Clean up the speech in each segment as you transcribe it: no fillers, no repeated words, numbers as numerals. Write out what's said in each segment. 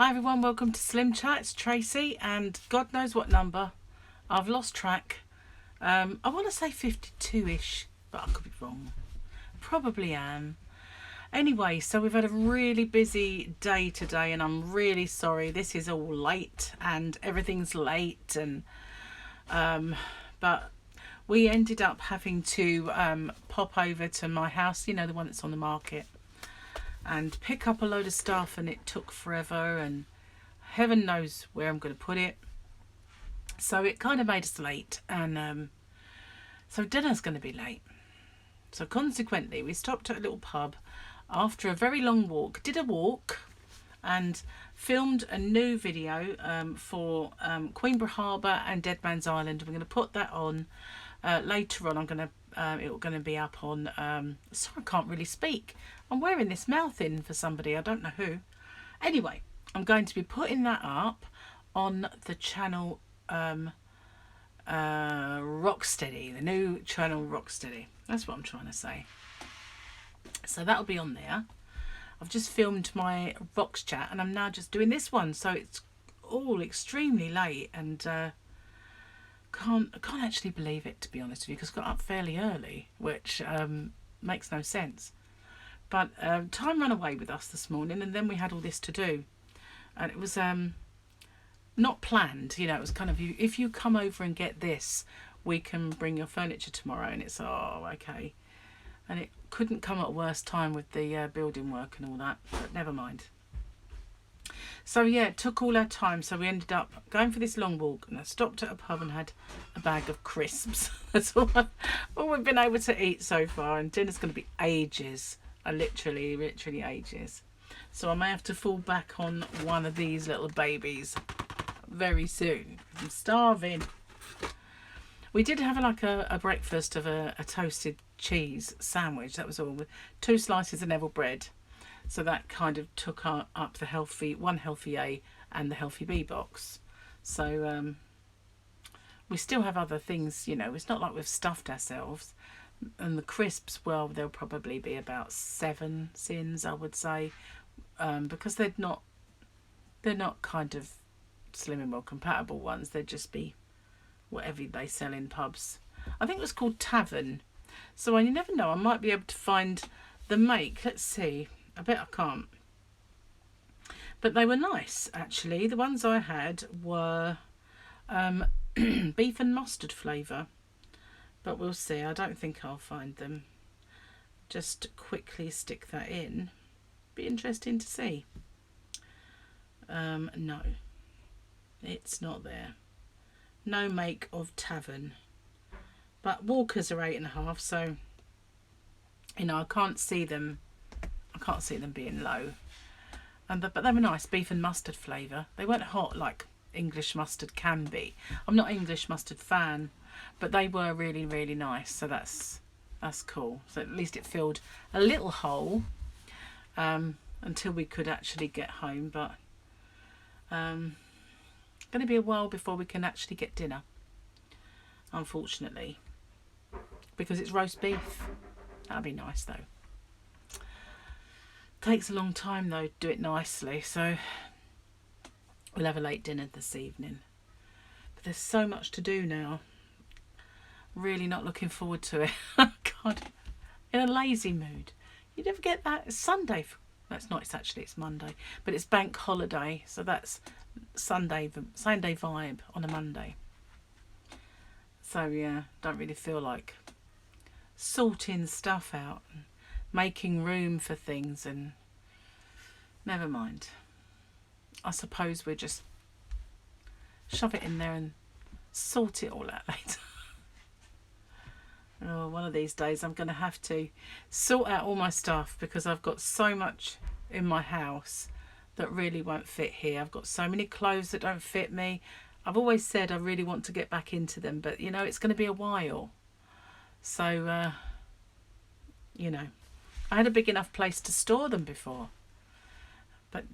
Hi everyone, welcome to SlimChat. It's Tracy and God knows what number. I've lost track. I want to say 52-ish, but I could be wrong. Probably am. Anyway, so we've had a really busy day today and I'm really sorry. This is all late and everything's late and but we ended up having to pop over to my house, you know, the one that's on the market, and pick up a load of stuff, and it took forever and heaven knows where I'm going to put it. So it kind of made us late, and so dinner's going to be late. So consequently we stopped at a little pub after a very long walk, did a walk and filmed a new video for Queenborough Harbour and Dead Man's Island. We're going to put that on later on. It's going to be up on sorry, I can't really speak. I'm wearing this mouth in for somebody, I don't know who. Anyway, I'm going to be putting that up on the channel Rocksteady, the new channel Rocksteady. That's what I'm trying to say. So that'll be on there. I've just filmed my Vox chat and I'm now just doing this one, so it's all extremely late and I can't actually believe it, to be honest with you, because I got up fairly early, which makes no sense. But time ran away with us this morning, and then we had all this to do, and it was not planned. You know, it was kind of, if you come over and get this, we can bring your furniture tomorrow. And it's, oh, okay. And it couldn't come at a worse time with the building work and all that, but never mind. So yeah, it took all our time, so we ended up going for this long walk, and I stopped at a pub and had a bag of crisps. That's all we've been able to eat so far, and dinner's going to be ages. Literally ages. So I may have to fall back on one of these little babies very soon. I'm starving. We did have like a breakfast of a toasted cheese sandwich. That was all, with 2 slices of Neville bread. So that kind of took up the healthy, one healthy A and the healthy B box. So we still have other things, you know, it's not like we've stuffed ourselves. And the crisps, well, there'll probably be about 7 sins, I would say, because they're not kind of Slim and Well compatible ones. They'd just be whatever they sell in pubs. I think it was called Tavern. So you never know, I might be able to find the make. Let's see. I bet I can't. But they were nice, actually. The ones I had were beef and mustard flavour. But we'll see. I don't think I'll find them. Just quickly stick that in. Be interesting to see. No. It's not there. No make of Tavern. But Walkers are 8.5, so you know, I can't see them being low. But they were nice, beef and mustard flavour. They weren't hot like English mustard can be. I'm not an English mustard fan, but they were really, really nice. So that's cool. So at least it filled a little hole until we could actually get home. But going to be a while before we can actually get dinner, unfortunately, because it's roast beef. That'd be nice though. Takes a long time though to do it nicely, so we'll have a late dinner this evening. But there's so much to do now. Really not looking forward to it. God, in a lazy mood. You never get that. It's Sunday. That's not. It's Monday, but it's bank holiday, so that's Sunday vibe on a Monday. So yeah, don't really feel like sorting stuff out and making room for things, and never mind. I suppose we'll just shove it in there and sort it all out later. Oh, one of these days I'm going to have to sort out all my stuff, because I've got so much in my house that really won't fit here. I've got so many clothes that don't fit me. I've always said I really want to get back into them, but you know, it's going to be a while. So you know, I had a big enough place to store them before, but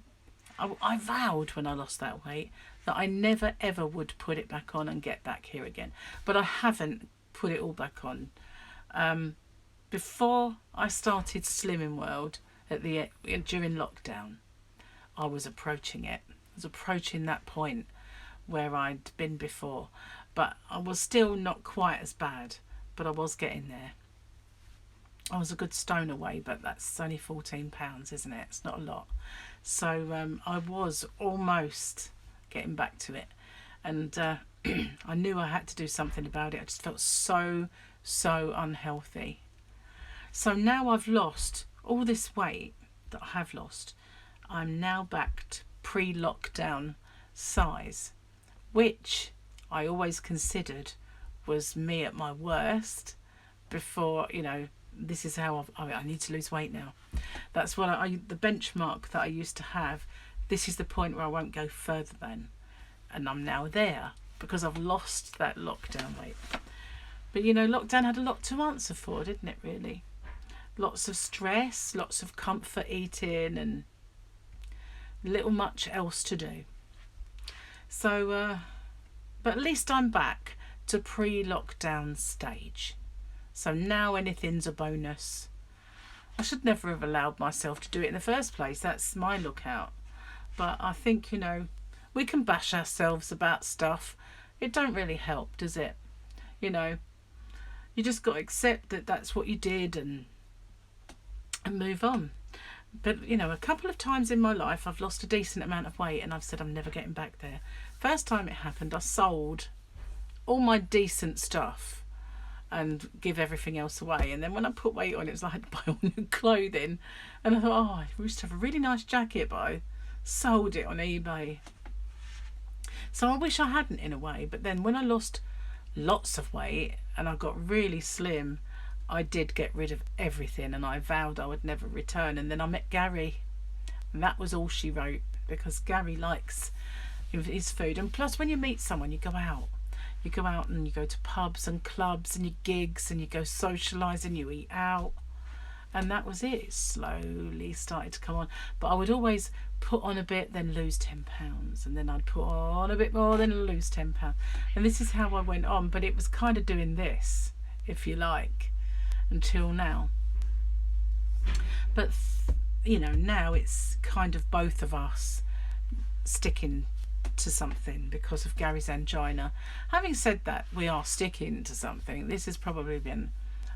I vowed when I lost that weight that I never ever would put it back on and get back here again. But I haven't put it all back on. Before I started Slimming World during lockdown, I was approaching it. was approaching that point where I'd been before, but I was still not quite as bad, but I was getting there. I was a good stone away, but that's only £14, isn't it? It's not a lot. So I was almost getting back to it, and I knew I had to do something about it. I just felt so unhealthy. So now I've lost all this weight that I have lost. I'm now back to pre-lockdown size, which I always considered was me at my worst before, you know, this is how I need to lose weight now. That's what the benchmark that I used to have. This is the point where I won't go further than, and I'm now there because I've lost that lockdown weight. But you know, lockdown had a lot to answer for, didn't it, really? Lots of stress, lots of comfort eating, and little much else to do. So but at least I'm back to pre-lockdown stage. So now anything's a bonus. I should never have allowed myself to do it in the first place. That's my lookout. But I think, you know, we can bash ourselves about stuff. It don't really help, does it? You know, you just got to accept that that's what you did and move on. But, you know, a couple of times in my life I've lost a decent amount of weight and I've said I'm never getting back there. First time it happened, I sold all my decent stuff and give everything else away, and then when I put weight on, it was like I had to buy all new clothing, and I thought, oh, I used to have a really nice jacket, but I sold it on eBay. So I wish I hadn't, in a way. But then when I lost lots of weight and I got really slim, I did get rid of everything, and I vowed I would never return. And then I met Gary, and that was all she wrote, because Gary likes his food. And plus, when you meet someone, you go out and you go to pubs and clubs and your gigs and you go socialising, you eat out, and that was it. It slowly started to come on, but I would always put on a bit, then lose £10, and then I'd put on a bit more, then lose £10, and this is how I went on. But it was kind of doing this, if you like, until now. But you know, now it's kind of both of us sticking to something because of Gary's angina. Having said that, we are sticking to something. This has probably been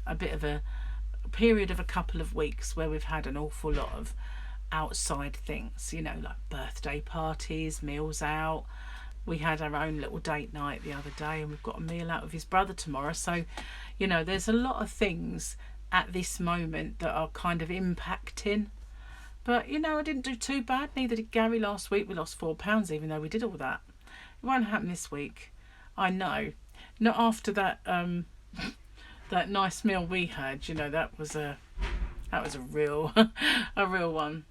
a bit of a period of a couple of weeks where we've had an awful lot of outside things, you know, like birthday parties, meals out. We had our own little date night the other day, and we've got a meal out with his brother tomorrow. So, you know, there's a lot of things at this moment that are kind of impacting. But, you know, I didn't do too bad. Neither did Gary last week. We lost £4, even though we did all that. It won't happen this week. I know. Not after that that nice meal we had. You know, that was a real a real one.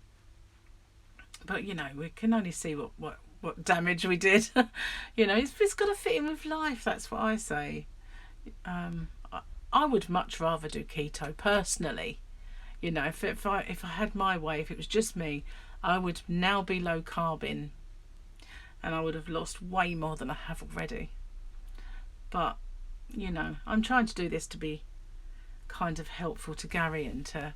But, you know, we can only see what damage we did. You know, it's got to fit in with life. That's what I say. I would much rather do keto personally. You know, if I had my way, if it was just me, I would now be low carbing, and I would have lost way more than I have already. But, you know, I'm trying to do this to be kind of helpful to Gary and to,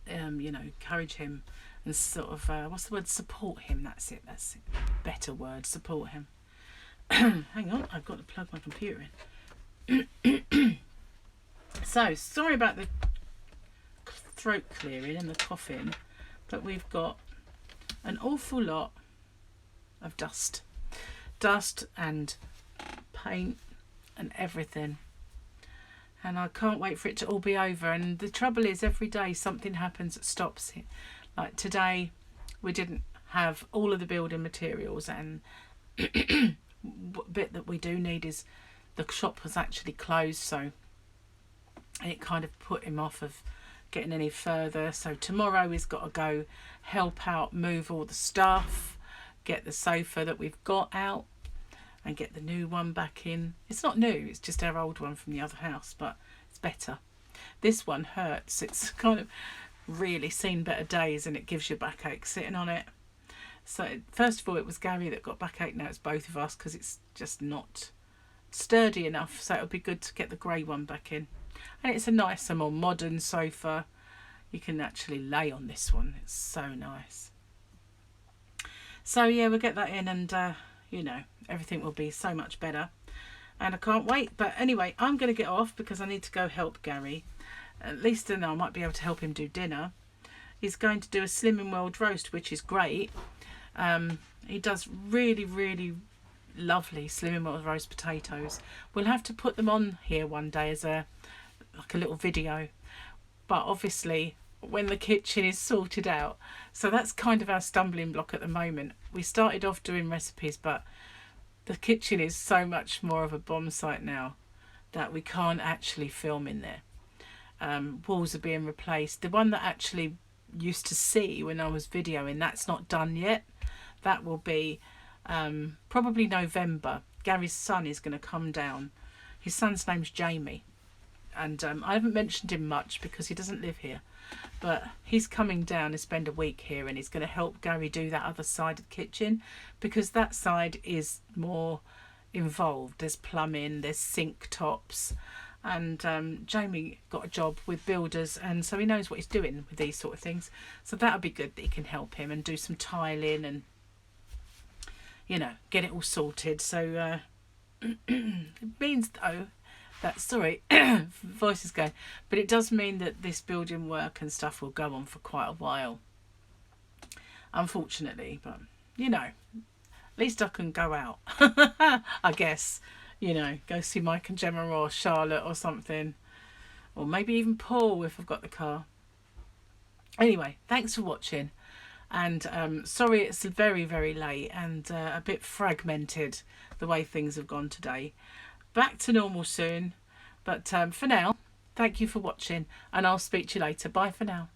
you know, encourage him and sort of, what's the word? Support him. That's it. Better word. Support him. Hang on, I've got to plug my computer in. So, sorry about the throat clearing and the coughing, but we've got an awful lot of dust and paint and everything, and I can't wait for it to all be over. And the trouble is, every day something happens that stops it. Like today, we didn't have all of the building materials, and bit that we do need is the shop was actually closed, so it kind of put him off of getting any further. So tomorrow he's got to go help out move all the stuff, get the sofa that we've got out and get the new one back in. It's not new, it's just our old one from the other house, but it's better. This one hurts. It's kind of really seen better days, and it gives you backache sitting on it. So first of all, it was Gary that got backache. Now it's both of us because it's just not sturdy enough. So it would be good to get the grey one back in. And it's a nicer, more modern sofa. You can actually lay on this one. It's so nice. So yeah, we'll get that in, and you know, everything will be so much better. And I can't wait. But anyway, I'm going to get off because I need to go help Gary. At least then I might be able to help him do dinner. He's going to do a Slimming World roast, which is great. He does really, really lovely Slimming World roast potatoes. We'll have to put them on here one day as a little video. But obviously, when the kitchen is sorted out, so that's kind of our stumbling block at the moment. We started off doing recipes, but the kitchen is so much more of a bomb site now that we can't actually film in there. Walls are being replaced. The one that actually used to see when I was videoing, that's not done yet. That will be probably November. Gary's son is going to come down. His son's name's Jamie, and I haven't mentioned him much because he doesn't live here, but he's coming down to spend a week here, and he's going to help Gary do that other side of the kitchen, because that side is more involved. There's plumbing, there's sink tops, and Jamie got a job with builders, and so he knows what he's doing with these sort of things. So that'll be good that he can help him and do some tiling and, you know, get it all sorted. So it means though that, sorry, voice is going, but it does mean that this building work and stuff will go on for quite a while, unfortunately. But you know, at least I can go out. I guess, you know, go see Mike and Gemma or Charlotte or something, or maybe even Paul if I've got the car. Anyway, thanks for watching, and sorry it's very, very late and a bit fragmented the way things have gone today. Back to normal soon, but for now, thank you for watching, and I'll speak to you later. Bye for now.